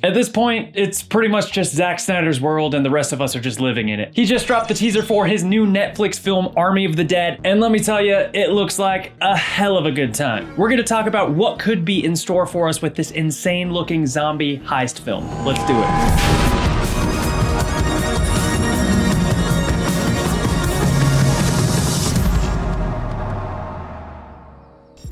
At this point, it's pretty much just Zack Snyder's world and the rest of us are just living in it. He just dropped the teaser for his new Netflix film, Army of the Dead, and let me tell you, it looks like a hell of a good time. We're gonna talk about what could be in store for us with this insane looking zombie heist film. Let's do it.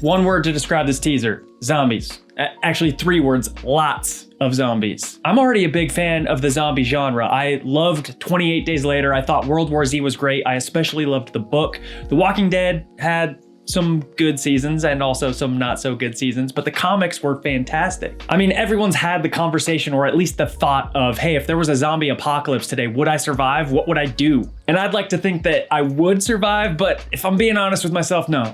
One word to describe this teaser: zombies. Actually, 3 words: lots of zombies. I'm already a big fan of the zombie genre. I loved 28 Days Later. I thought World War Z was great. I especially loved the book. The Walking Dead had some good seasons and also some not so good seasons, but the comics were fantastic. I mean, everyone's had the conversation or at least the thought of, hey, if there was a zombie apocalypse today, would I survive? What would I do? And I'd like to think that I would survive, but if I'm being honest with myself, no,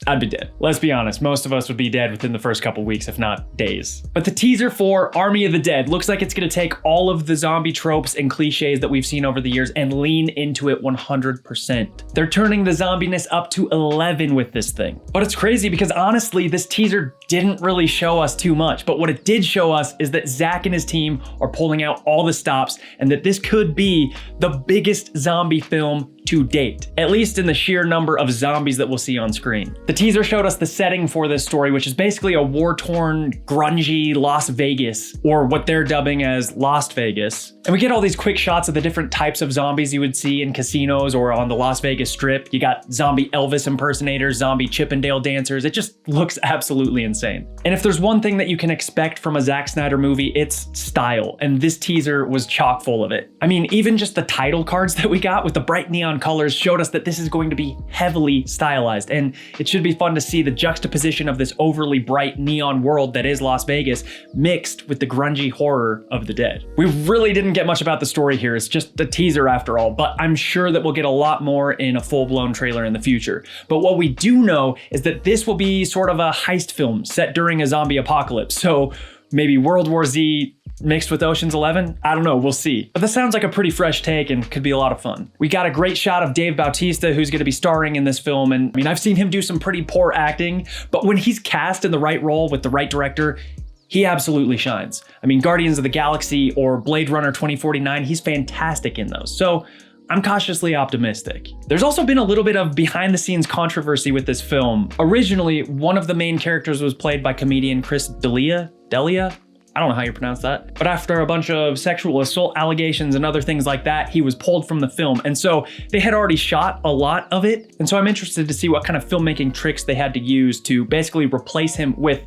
I'd be dead. Let's be honest, most of us would be dead within the first couple weeks, if not days. But the teaser for Army of the Dead looks like it's gonna take all of the zombie tropes and cliches that we've seen over the years and lean into it 100%. They're turning the zombiness up to 11 with this thing. But it's crazy because honestly, this teaser didn't really show us too much, but what it did show us is that Zack and his team are pulling out all the stops and that this could be the biggest zombie film to date, at least in the sheer number of zombies that we'll see on screen. The teaser showed us the setting for this story, which is basically a war-torn, grungy Las Vegas, or what they're dubbing as Lost Vegas. And we get all these quick shots of the different types of zombies you would see in casinos or on the Las Vegas Strip. You got zombie Elvis impersonators, zombie Chippendale dancers. It just looks absolutely insane. And if there's one thing that you can expect from a Zack Snyder movie, it's style. And this teaser was chock full of it. I mean, even just the title cards that we got with the bright neon colors showed us that this is going to be heavily stylized, and it should be fun to see the juxtaposition of this overly bright neon world that is Las Vegas mixed with the grungy horror of the dead. We really didn't get much about the story here. It's just a teaser after all, but I'm sure that we'll get a lot more in a full-blown trailer in the future. But what we do know is that this will be sort of a heist film set during a zombie apocalypse. So maybe World War Z mixed with Ocean's 11? I don't know, we'll see. But this sounds like a pretty fresh take and could be a lot of fun. We got a great shot of Dave Bautista, who's gonna be starring in this film, and I mean, I've seen him do some pretty poor acting, but when he's cast in the right role with the right director, he absolutely shines. I mean, Guardians of the Galaxy or Blade Runner 2049, he's fantastic in those. So I'm cautiously optimistic. There's also been a little bit of behind the scenes controversy with this film. Originally, one of the main characters was played by comedian Chris D'Elia? I don't know how you pronounce that. But after a bunch of sexual assault allegations and other things like that, he was pulled from the film. And so they had already shot a lot of it. And so I'm interested to see what kind of filmmaking tricks they had to use to basically replace him with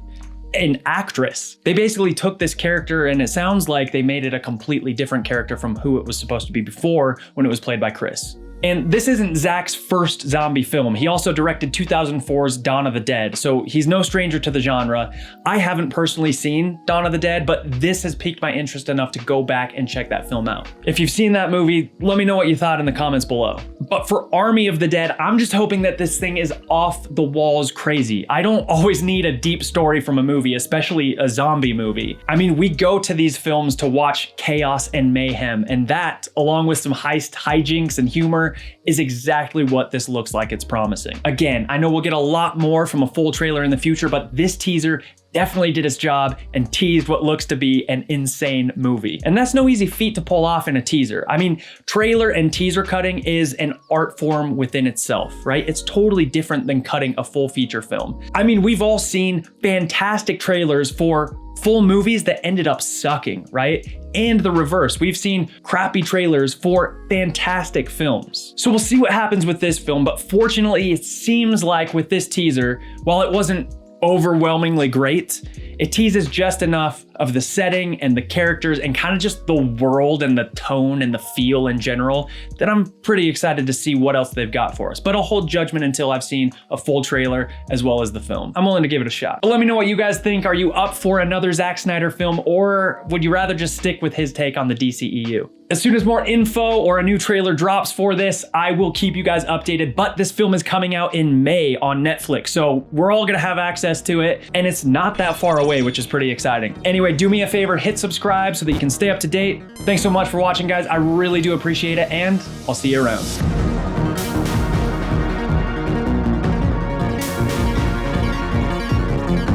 an actress. They basically took this character and it sounds like they made it a completely different character from who it was supposed to be before when it was played by Chris. And this isn't Zack's first zombie film. He also directed 2004's Dawn of the Dead, so he's no stranger to the genre. I haven't personally seen Dawn of the Dead, but this has piqued my interest enough to go back and check that film out. If you've seen that movie, let me know what you thought in the comments below. But for Army of the Dead, I'm just hoping that this thing is off the walls crazy. I don't always need a deep story from a movie, especially a zombie movie. I mean, we go to these films to watch chaos and mayhem, and that, along with some heist hijinks and humor, is exactly what this looks like it's promising. Again, I know we'll get a lot more from a full trailer in the future, but this teaser definitely did its job and teased what looks to be an insane movie. And that's no easy feat to pull off in a teaser. I mean, trailer and teaser cutting is an art form within itself, right? It's totally different than cutting a full feature film. I mean, we've all seen fantastic trailers for full movies that ended up sucking, right? And the reverse. We've seen crappy trailers for fantastic films. So we'll see what happens with this film, but fortunately, it seems like with this teaser, while it wasn't overwhelmingly great, it teases just enough of the setting and the characters and kind of just the world and the tone and the feel in general that I'm pretty excited to see what else they've got for us. But I'll hold judgment until I've seen a full trailer as well as the film. I'm willing to give it a shot. But let me know what you guys think. Are you up for another Zack Snyder film, or would you rather just stick with his take on the DCEU? As soon as more info or a new trailer drops for this, I will keep you guys updated, but this film is coming out in May on Netflix, so we're all gonna have access to it, and it's not that far away, which is pretty exciting. Anyway, do me a favor, hit subscribe so that you can stay up to date. Thanks so much for watching, guys. I really do appreciate it, and I'll see you around.